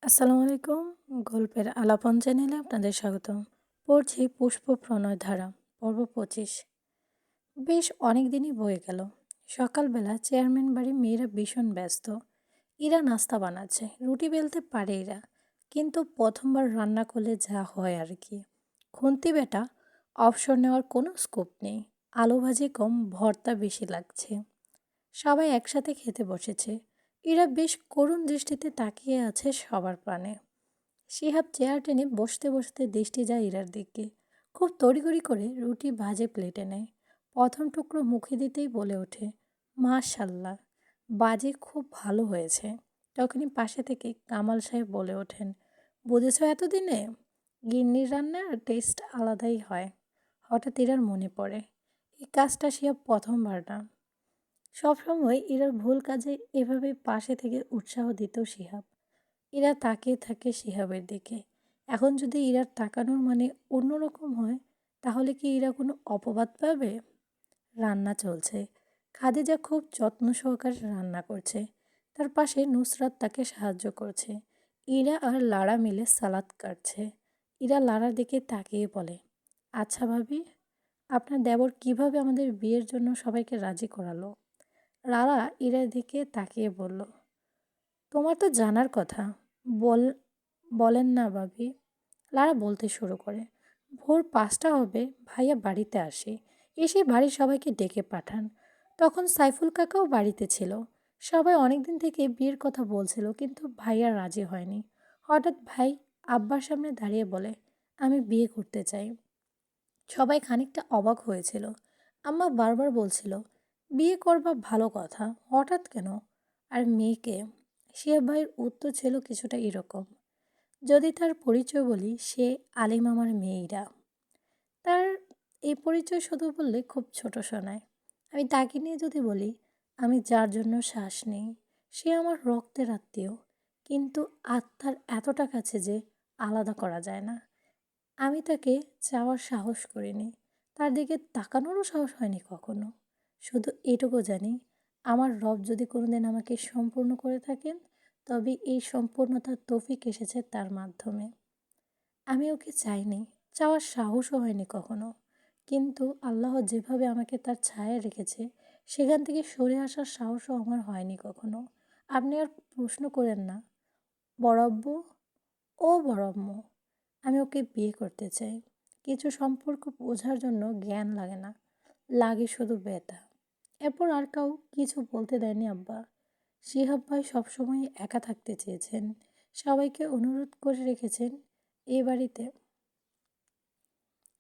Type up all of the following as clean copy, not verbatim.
আসসালামু আলাইকুম। গল্পের আলাপন চ্যানেলে আপনাদের স্বাগতম। পড়ছি পুষ্প প্রণয় ধারা, পর্ব ২৫। বেশ অনেক দিনই বয়ে গেল। সকালবেলা চেয়ারম্যান বাড়ি মেয়েরা ভীষণ ব্যস্ত। ইরা নাস্তা বানাচ্ছে, রুটি বেলতে পারে ইরা, কিন্তু প্রথমবার রান্না করলে যা হয় আর কি। খুন্তি বেটা অবসর নেওয়ার কোনো স্কোপ নেই। আলু ভাজি কম, ভর্তা বেশি লাগছে। সবাই একসাথে খেতে বসেছে। ইরা বেশ করুণ দৃষ্টিতে তাকিয়ে আছে সবার পানে। শিহাব চেয়ার টেনে বসতে বসতে দৃষ্টি যায় ইরার দিকে। খুব তড়িঘড়ি করে রুটি ভাজে প্লেটে নেয়। প্রথম টুকরো মুখে দিতেই বলে ওঠে, মাশাল্লাহ, বাজি খুব ভালো হয়েছে। তখনই পাশে থেকে কামাল সাহেব বলে ওঠেন, বুঝেছ এতদিনে? গিন্নির রান্নার টেস্ট আলাদাই হয়। হঠাৎ ইরার মনে পড়ে, এই কাজটা শিহাব প্রথমবার না। সবসময় ইরার ভুল কাজে এভাবে পাশে থেকে উৎসাহ দিত শিহাব। ইরা তাকিয়ে থাকে শিহাবের দিকে। এখন যদি ইরার তাকানোর মানে অন্যরকম হয়, তাহলে কি ইরা কোনো অপবাদ পাবে? রান্না চলছে। খাদিজা খুব যত্ন সহকারে রান্না করছে। তার পাশে নুসরাত তাকে সাহায্য করছে। ইরা আর লারা মিলে সালাদ কাটছে। ইরা লারার দিকে তাকিয়ে বলে, আচ্ছা ভাবি, আপনার দেবর কিভাবে আমাদের বিয়ের জন্য সবাইকে রাজি করালো? লারা ইরার দিকে তাকিয়ে বলল, তোমার তো জানার কথা। বল বলেন না ভাবি। লারা বলতে শুরু করে, ভোর ৫টা হবে, ভাইয়া বাড়িতে আসে। এসে বাড়ির সবাইকে ডেকে পাঠান। তখন সাইফুল কাকাও বাড়িতে ছিল। সবাই অনেকদিন থেকে বিয়ের কথা বলছিল, কিন্তু ভাইয়া রাজি হয়নি। হঠাৎ ভাই আব্বার সামনে দাঁড়িয়ে বলে, আমি বিয়ে করতে চাই। সবাই খানিকটা অবাক হয়েছিল। আম্মা বারবার বলছিল, বিয়ে করবা ভালো কথা, হঠাৎ কেন? আর মেয়েকে? শিহাব ভাইয়ের উত্তর ছিল কিছুটা এরকম, যদি তার পরিচয় বলি, সে আলিম আমার মেয়েরা। তার এই পরিচয় শুধু বললে খুব ছোট শোনায়। আমি তাকে নিয়ে যদি বলি, আমি যার জন্য শ্বাস নেই, সে আমার রক্তের আত্মীয়, কিন্তু আত্মার এতটা কাছে যে আলাদা করা যায় না। আমি তাকে চাওয়ার সাহস করিনি, তার দিকে তাকানোরও সাহস হয়নি কখনো। শুধু এটুকু জানি, আমার রব যদি কোনোদিন আমাকে সম্পূর্ণ করে থাকেন, তবে এই সম্পূর্ণতার তৌফিক এসেছে তার মাধ্যমে। আমি ওকে চাইনি, চাওয়ার সাহসও হয়নি কখনো। কিন্তু আল্লাহ যেভাবে আমাকে তার ছায়ায় রেখেছে, সেখান থেকে সরে আসার সাহসও আমার হয়নি কখনো। আপনি আর প্রশ্ন করেন না বড়াব্বু, ও বড়াম্মু, আমি ওকে বিয়ে করতে চাই। কিছু সম্পর্ক বোঝার জন্য জ্ঞান লাগে না, লাগে শুধু ব্যথা। এরপর আর কিছু বলতে দেয়নি আব্বা। শিহাব ভাই সবসময় একা থাকতে চেয়েছেন, সবাইকে অনুরোধ করে রেখেছেন। এ বাড়িতে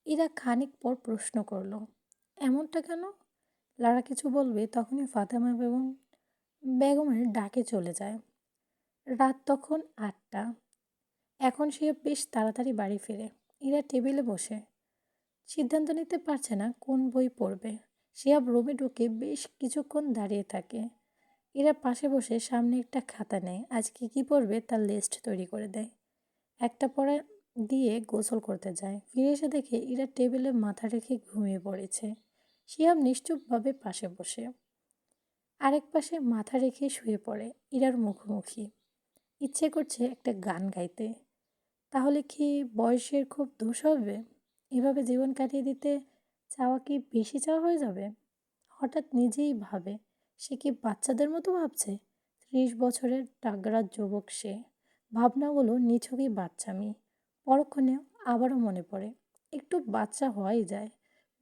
ইরা খানিক পর প্রশ্ন করলো, এমনটা কেন? লারা কিছু বলবে, তখনই ফাতেমা বেগমের ডাকে চলে যায়। রাত তখন ৮টা। এখন সে বেশ তাড়াতাড়ি বাড়ি ফিরে। ইরা টেবিলে বসে সিদ্ধান্ত নিতে পারছে না কোন বই পড়বে। শিহাব রুমে ঢুকে বেশ কিছুক্ষণ দাঁড়িয়ে থাকে। ইরা পাশে বসে সামনে একটা খাতা নেয়, আজকে কী পড়বে তার লিস্ট তৈরি করে দেয়। একটা পড়া দিয়ে গোসল করতে যায়। ফিরে এসে দেখে ইরা টেবিলে মাথা রেখে ঘুমিয়ে পড়েছে। শিহাব নিশ্চুপভাবে পাশে বসে আরেক পাশে মাথা রেখে শুয়ে পড়ে ইরার মুখোমুখি। ইচ্ছে করছে একটা গান গাইতে। তাহলে কি বয়সের খুব দোষ হবে? এভাবে জীবন কাটিয়ে দিতে চাওয়া কি বেশি চাওয়া হয়ে যাবে? হঠাৎ নিজেই ভাবে, সে কি বাচ্চাদের মতো ভাবছে? ৩০ বছরের তাগড়া যুবক সে। ভাবনাগুলো নিছকই বাচ্চামি। পরক্ষণে আবারও মনে পড়ে, একটু বাচ্চা হওয়াই যায়।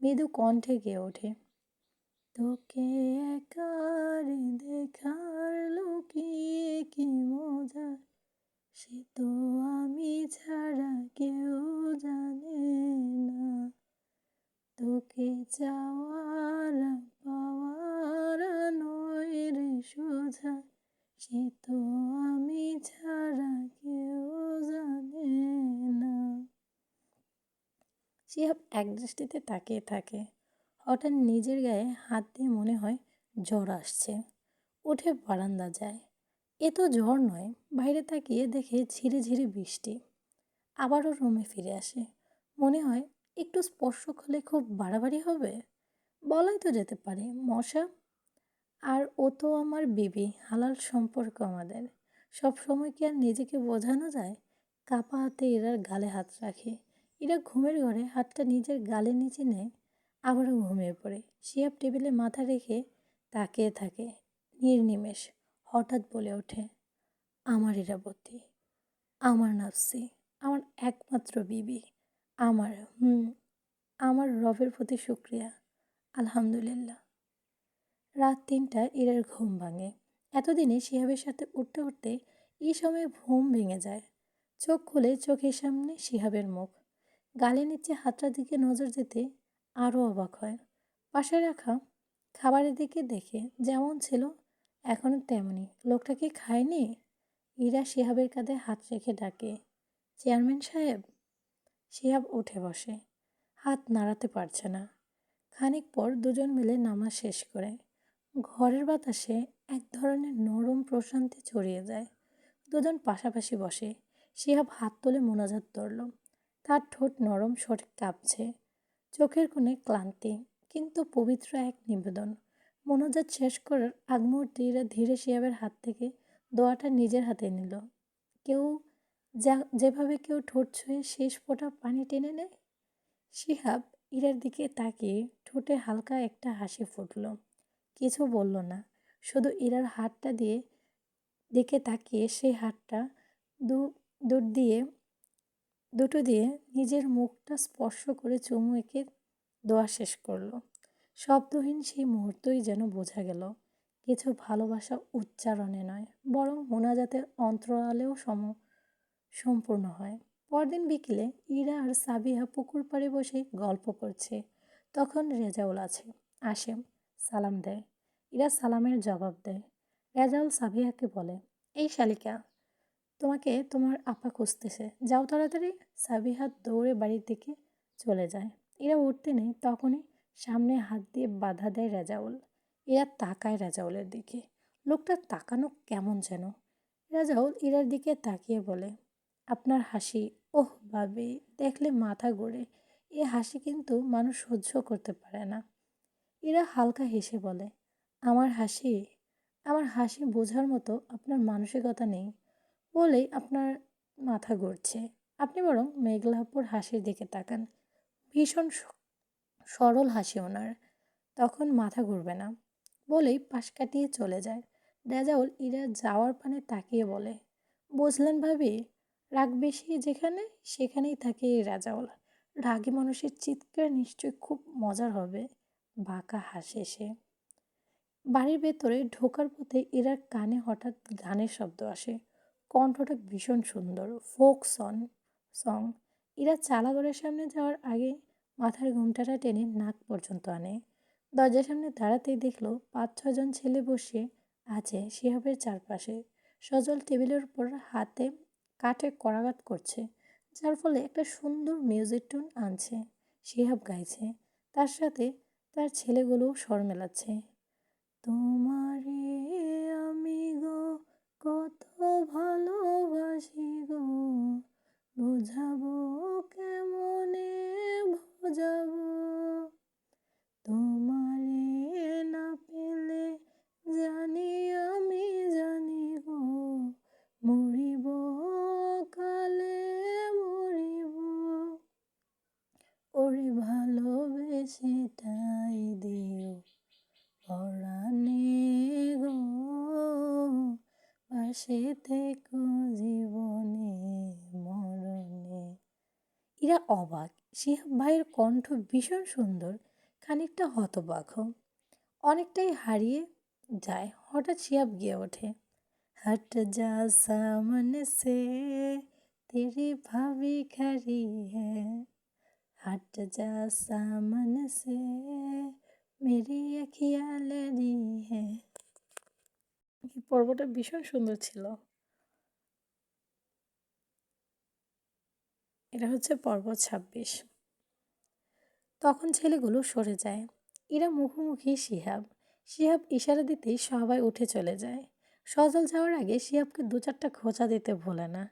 মৃদু কণ্ঠে গেয়ে ওঠে, তোকে একার দেখার লুকিয়ে কি মজা, সে তো আমি ছাড়া কেউ জানে না, তোকে চাওয়ার পাওয়ার নয় রে সোজা, সে তো আমি ছাড়া কেউ জানে না। শিহাব এক দৃষ্টিতে তাকিয়ে থাকে। হঠাৎ নিজের গায়ে হাত দিয়ে মনে হয় জ্বর আসছে। উঠে বারান্দা যায়। এ তো ঝড় নয়। বাইরে তাকিয়ে দেখে ঝিরি ঝিরি বৃষ্টি। আবারও রুমে ফিরে আসে। মনে হয় একটু স্পর্শ করলে খুব বাড়াবাড়ি হবে। বলাই তো যেতে পারে, মশা। আর ও তো আমার বিবি, হালাল সম্পর্ক আমাদের। সব সময় কি আর নিজেকে বোঝানো যায়? কাপা হাতে ইরার গালে হাত রাখে। ইরা ঘুমের ঘরে হাতটা নিজের গালের নিচে নেয়, আবারও ঘুমিয়ে পড়ে। শিহাব টেবিলে মাথা রেখে তাকিয়ে থাকে। নির্নিমেষ হঠাৎ বলে ওঠে, আমার ইরাবতী, আমার নাফসি, আমার একমাত্র বিবি, আমার আমার রবের প্রতি শুক্রিয়া, আলহামদুলিল্লাহ। রাত ৩টায় ইরার ঘুম ভাঙে। এতদিনে শিহাবের সাথে উঠতে উঠতে এই সময় ঘুম ভেঙে যায়। চোখ খুলে চোখের সামনে শিহাবের মুখ। গালের নিচে হাতটার দিকে নজর যেতে আরও অবাক হয়। পাশে রাখা খাবারের দিকে দেখে যেমন ছিল এখনও তেমনই। লোকটা কি খায়নি? ইরা শিহাবের কাঁধে হাত রেখে ডাকে, চেয়ারম্যান সাহেব। শিহাব উঠে বসে, হাত নাড়াতে পারছে না। খানিক পর দুজন মিলে নামাজ শেষ করে ঘরের বাতাসে এক ধরনের নরম প্রশান্তি ছড়িয়ে যায়। দুজন পাশাপাশি বসে। শিহাব হাত তুলে মোনাজাত ধরল। তার ঠোঁট নরম, শরীর কাঁপছে, চোখের কোণে ক্লান্তি, কিন্তু পবিত্র এক নিবেদন। মোনাজাত শেষ করার আগ মুহূর্তে এরা ধীরে শিহাবের হাত থেকে দোয়াটা নিজের হাতে নিল। কেউ যেভাবে কেউ ঠোঁট ছুঁয়ে শেষ ফোঁটা পানি টেনে নেয়। শিহাব ইরার দিকে তাকিয়ে ঠোঁটে হালকা একটা হাসি ফুটল। কিছু বলল না, শুধু ইরার হাতটা দিকে তাকিয়ে সেই হাতটা দু দূর দিয়ে দুটো দিয়ে নিজের মুখটা স্পর্শ করে চুমু এঁকে দোয়া শেষ করলো। শব্দহীন সেই মুহূর্তই যেন বোঝা গেল কিছু ভালোবাসা উচ্চারণে নয়, বরং মোনাজাতের অন্তরালেও সম্পূর্ণ হয়। পরদিন বিকেলে ইরা আর সাবিহা পুকুর পাড়ে বসে গল্প করছে। তখন রেজাউল আসে, সালাম দেয়। ইরা সালামের জবাব দেয়। রেজাউল সাবিহাকে বলে, এই শালিকা, তোমাকে তোমার আপা খুঁজতেছে, যাও তাড়াতাড়ি। সাবিহা দৌড়ে বাড়ির দিকে চলে যায়। এরা উঠতে নেই তখনই সামনে হাত দিয়ে বাধা দেয় রেজাউল। এরা তাকায় রেজাউলের দিকে। লোকটা তাকানো কেমন যেন। রেজাউল ইরার দিকে তাকিয়ে বলে, আপনার হাসি, ওহ ভাবি, দেখলে মাথা ঘোরে। এ হাসি কিন্তু মানুষ সহ্য করতে পারে না। এরা হালকা হেসে বলে, আমার হাসি আমার হাসি বোঝার মতো আপনার মানসিকতা নেই বলেই আপনার মাথা ঘুরছে। আপনি বরং মেঘলাপুর হাসির দিকে তাকান, ভীষণ সরল হাসি ওনার, তখন মাথা ঘুরবে না, বলেই পাশ কাটিয়ে চলে যায়। রেজাউল ইরা যাওয়ার পানে তাকিয়ে বলে, বুঝলেন ভাবি, রাগ বেশি যেখানে সেখানেই থাকে এই রেজাউল। রাগী মানুষের চিৎকার নিশ্চয়ই খুব মজার হবে। বাঁকা হাসে সে। বাড়ির ভেতরে ঢোকার পথে ইরার কানে হঠাৎ গানের শব্দ আসে। কণ্ঠটা ভীষণ সুন্দর, ফোক সং। ইরা চালাঘরের সামনে যাওয়ার আগে মাথার ঘোমটাটা টেনে নাক পর্যন্ত আনে। দরজার সামনে দাঁড়াতেই দেখলো ৫-৬ জন ছেলে বসে আছে শিহাবের চারপাশে। সজল টেবিলের উপর হাতে কাঠে করাঘাত করছে, যার ফলে একটা সুন্দর মিউজিক টোন আনছে। শিহাব গাইছে, তার সাথে তার ছেলেগুলোও স্বর মেলাচ্ছে। তোমারে আমি গো কত ভালোবাসি গো, বোঝাবো কেমনে বোঝাবো, তোমারে না পেলে জানি আমি জানি গো, মরিব কালে মরিব, ওরে ভালোবেসে তাই দিও পরাণে গো, পাশে থেকো জীবনে মরণে। এরা অবাক। শিহাব ভাইয়ের কণ্ঠ ভীষণ সুন্দর, খানিকটা হতবাক, অনেকটাই হারিয়ে যায়। হঠাৎ শিহাব গিয়ে ওঠে, হট যা সামনে সে, তেরি ভাবি খারি হ্যাঁ, हट जा सामने से, मेरी अखियाँ लड़ी है। এই পর্বটা ভীষণ সুন্দর ছিল। এটা হচ্ছে পর্ব ২৬। তখন ছেলেগুলো সরে যায়। এরা মুখোমুখি শিহাব ইশারা দিতেই সবাই উঠে চলে যায়। সজল যাওয়ার আগে শিহাবকে ২-৪টা খোঁচা দিতে ভোলে না।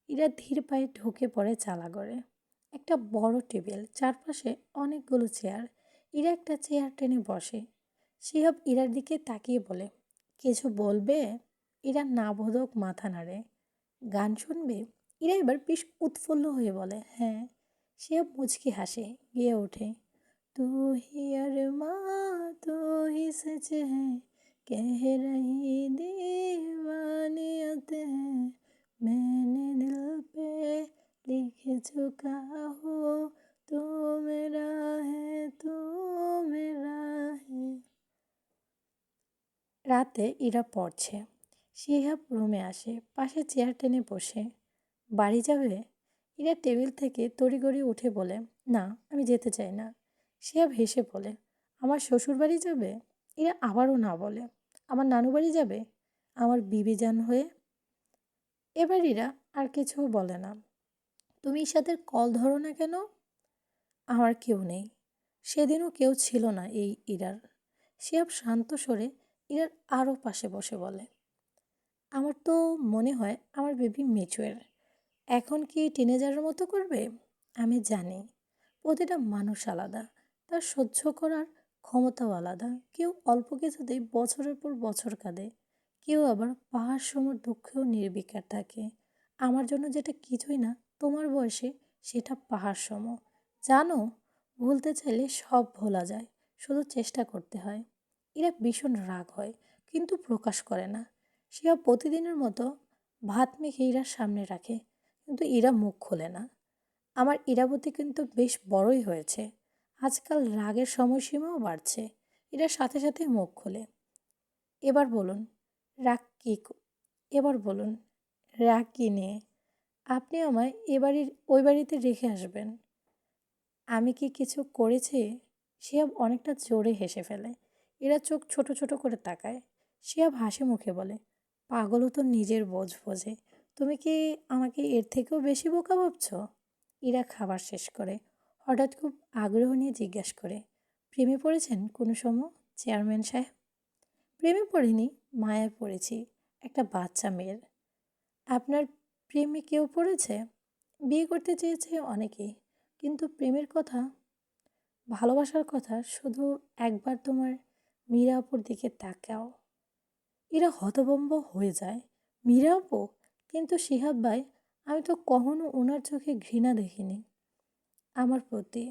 এরা ধীর পায়ে ঢুকে পড়ে চালাঘরে। একটা বড় টেবিল, চারপাশে অনেকগুলো চেয়ার। ইরা একটা চেয়ার টেনে বসে। শিহাব ইরার দিকে তাকিয়ে বলে, কিছু বলবে? ইরা না বোধক মাথা নাড়ে। গান শুনবে? ইরা এবার বেশ উৎফুল্ল হয়ে বলে, হ্যাঁ। শিহাব মুচকি হাসে, গেয়ে ওঠে, तू ही अरमा तू ही सच है कह रही दीवानियत है मैंने दिल पे लिख चुका हूँ तू मेरा है तू मेरा है। রাতে ইরা পড়ছে। শিহাব রুমে আসে, পাশে চেয়ার টেনে বসে। বাড়ি যাবে? ইরা টেবিল থেকে তড়িঘড়ি উঠে বলে, না, আমি যেতে চাই না। শিহাব হেসে বলে, আমার শ্বশুর বাড়ি যাবে? ইরা আবারও না বলে, আমার নানু বাড়ি যাবে? আমার বিবিজান হয়ে। এবার ইরা আর কিছু বলে না। তুমি ঈশাদের কল ধরো না কেন? আমার কেউ নেই। সেদিনও কেউ ছিল না এই ইরার। শিহাব শান্ত স্বরে ইরার আরও পাশে বসে বলে, আমার তো মনে হয় আমার বেবি ম্যাচিওর। এখন কি টিনেজারের মতো করবে? আমি জানি প্রতিটা মানুষ আলাদা, তার সহ্য করার ক্ষমতাও আলাদা। কেউ অল্প কিছুতেই বছরের পর বছর কাঁদে, কেউ আবার পাহাড় সম দুঃখেও নির্বিকার থাকে। আমার জন্য যেটা কিছুই না, তোমার বয়সে সেটা পাহাড় সম। জানো, ভুলতে চাইলে সব ভোলা যায়, শুধু চেষ্টা করতে হয়। এরা ভীষণ রাগ হয়, কিন্তু প্রকাশ করে না। সেও প্রতিদিনের মতো ভাত মেখে ইরার সামনে রাখে, কিন্তু ইরা মুখ খোলে না। আমার ইরাবতী কিন্তু বেশ বড়ই হয়েছে। আজকাল রাগের সময়সীমাও বাড়ছে। এরা সাথে সাথে মুখ খোলে। এবার বলুন, রাগ কী এবার বলুন, রাগ কী নিয়ে? আপনি আমায় ওই বাড়িতে রেখে আসবেন? আমি কি কিছু করেছি? শিহাব অনেকটা জোরে হেসে ফেলে। এরা চোখ ছোট ছোট করে তাকায়। শিহাব হাসি মুখে বলে, পাগলও তো নিজের বোঝ বোঝে। তুমি কি আমাকে এর থেকেও বেশি বোকা ভাবছ? ইরা খাবার শেষ করে হঠাৎ খুব আগ্রহ নিয়ে জিজ্ঞাসা করে, প্রেমে পড়েছেন কোনো সময় চেয়ারম্যান সাহেব? প্রেমে পড়িনি, মায়ায় পড়েছি, একটা বাচ্চা মেয়ের। আপনার প্রেমে কেউ পড়েছে? বিয়ে করতে চেয়েছে অনেকেই, কিন্তু প্রেমের কথা, ভালোবাসার কথা শুধু একবার তোমার মীরা আপুর দিকে তাকাও। এরা হতভম্ব হয়ে যায়। মীরা আপু? কিন্তু শিহাব ভাই, আমি তো কখনো ওনার চোখে ঘৃণা দেখিনি আমার প্রতি।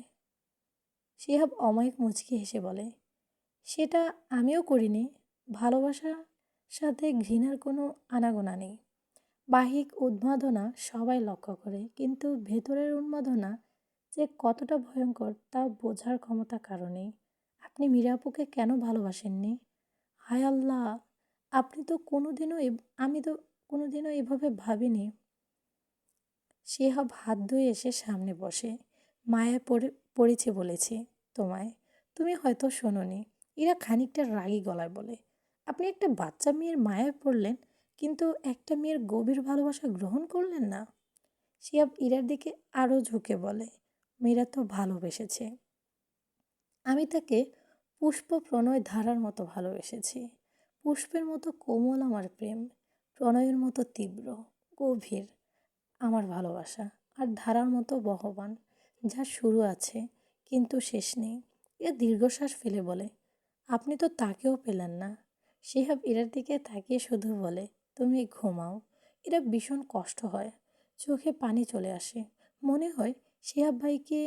শিহাব অমায়িক মুচকি হেসে বলে, সেটা আমিও করিনি। ভালোবাসার সাথে ঘৃণার কোনো আনাগোনা নেই। বাহ্যিক উন্মাদনা সবাই লক্ষ্য করে, কিন্তু ভেতরের উন্মাদনা যে কতটা ভয়ঙ্কর তা বোঝার ক্ষমতা কারণেই। আপনি মীরা আপুকে কেন ভালোবাসেননি? হায় আল্লাহ! আপনি তো কোনোদিনও আমি তো কোনোদিনও এভাবে ভাবিনি। শিহাব হাত ধুয়ে এসে সামনে বসে। মায়ায় পড়েছি বলেছি তোমায়, তুমি হয়তো শোনোনি। এরা খানিকটা রাগী গলায় বলে, আপনি একটা বাচ্চা মেয়ের মায়ায় পড়লেন, কিন্তু একটা মেয়ের গভীর ভালোবাসা গ্রহণ করলেন না। শিহাব ইরার দিকে আরও ঝুঁকে বলে, মেয়েরা তো ভালোবেসেছে। আমি তাকে পুষ্প প্রণয় ধারার মতো ভালোবেসেছি। পুষ্পের মতো কোমল আমার প্রেম, প্রণয়ের মতো তীব্র, গভীর আমার ভালোবাসা, আর ধারার মতো বহবান, যার শুরু আছে কিন্তু শেষ নেই। এ দীর্ঘশ্বাস ফেলে বলে, আপনি তো তাকেও পেলেন না। শিহাব ইরার দিকে তাকিয়ে শুধু বলে, তুমি ঘুমাও। এরা ভীষণ কষ্ট হয়, চোখে পানি চলে আসে। মনে হয় শিহাব ভাইকে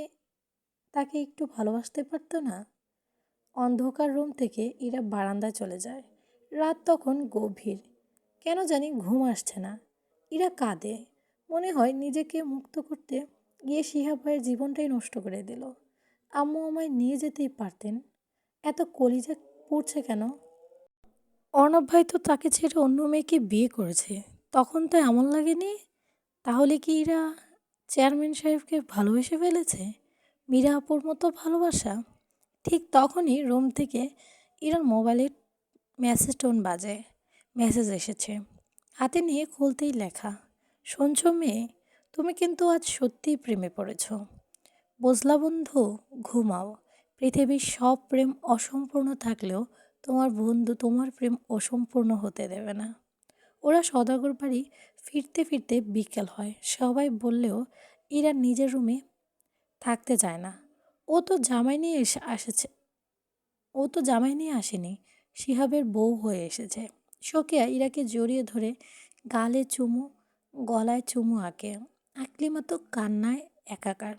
তাকে একটু ভালোবাসতে পারতো না। অন্ধকার রুম থেকে ইরা বারান্দায় চলে যায়। রাত তখন গভীর, কেন জানি ঘুম আসছে না। ইরা কাঁদে, মনে হয় নিজেকে মুক্ত করতে গিয়ে শিহাব ভাইয়ের জীবনটাই নষ্ট করে দিল। আম্মু আমায় নিয়ে যেতেই পারতেন, এত কলিজা পড়ছে কেন? অর্ণব ভাই তো তাকে ছেড়ে অন্য মেয়েকে বিয়ে করেছে, তখন তো এমন লাগেনি। তাহলে কি ইরা চেয়ারম্যান সাহেবকে ভালোবেসে ফেলেছে? মীরা আপুর মতো ভালোবাসা? ঠিক তখনই রুম থেকে ইরার মোবাইলের মেসেজ টোন বাজে। মেসেজ এসেছে। হাতে নিয়ে খুলতেই লেখা, শুনছো মেয়ে, তুমি কিন্তু আজ সত্যিই প্রেমে পড়েছ। বুঝলা বন্ধু, ঘুমাও। পৃথিবীর সব প্রেম অসম্পূর্ণ থাকলেও তোমার বন্ধু তোমার প্রেম অসম্পূর্ণ হতে দেবে না। ওরা সদাগর বাড়ি ফিরতে ফিরতে বিকেল হয়। সবাই বললেও ইরা নিজের রুমে থাকতে চায় না। ও তো জামাই নিয়ে এসে আসেছে ও তো জামাই নিয়ে আসেনি, শিহাবের বউ হয়ে এসেছে। শোকিয়া ইরাকে জড়িয়ে ধরে গালে চুমু, গলায় চুমু আঁকে। আকলিমা তো কান্নায় একাকার।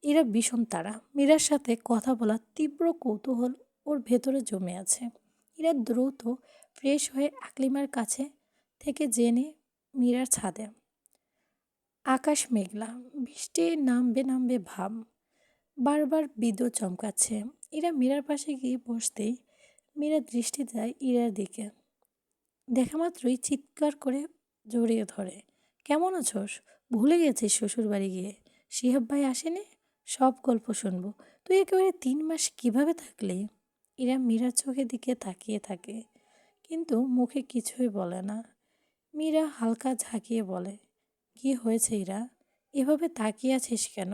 ইরা বিষম তারা। মীরার সাথে কথা বলার তীব্র কৌতূহল ওর ভেতরে জমে আছে। ইরা দ্রুত ফ্রেশ হয়ে আকলিমার কাছে থেকে জেনে মীরার ছাদে। আকাশ মেঘলা, বৃষ্টি নামবে নামবে ভাব। বারবার বিদ্যুৎ চমকাচ্ছে। ইরা মীরার পাশে গিয়ে বসতেই মীরা দৃষ্টি দেয় ইরার দিকে। দেখা মাত্রই চিৎকার করে জড়িয়ে ধরে। কেমন আছোস? ভুলে গেছিস শ্বশুর বাড়ি গিয়ে? শিহাব ভাই আসেনি? সব গল্প শুনবো। তুই একেবারে 3 মাস কিভাবে থাকলি? ইরা মীরার চোখের দিকে তাকিয়ে থাকে, কিন্তু মুখে কিছুই বলে না। মীরা হালকা ঝাঁকিয়ে বলে, কি হয়েছে ইরা? এভাবে তাকিয়ে আছিস কেন?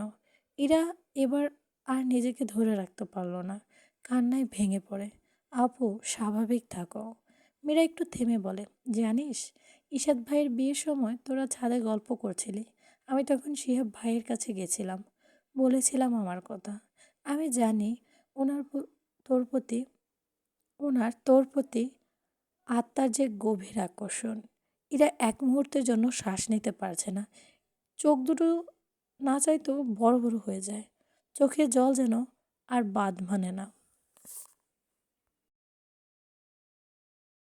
ইরা এবার আর নিজেকে ধরে রাখতে পারল না, কান্নায় ভেঙে পড়ে। আপু, স্বাভাবিক থাকো। মীরা একটু থেমে বলে, জানিস, ইশাদ ভাইয়ের বিয়ের সময় তোরা ছাদে গল্প করছিলি। আমি তখন শিহাব ভাইয়ের কাছে গেছিলাম, বলেছিলাম আমার কথা। আমি জানি ওনার তোর প্রতি তোর প্রতি আত্মার যে গভীর আকর্ষণ। এরা এক মুহূর্তের জন্য শ্বাস নিতে পারছে না। চোখ দুটো না চাইতেও বড় বড় হয়ে যায়। চোখে জল যেন আর বাঁধ মানে না।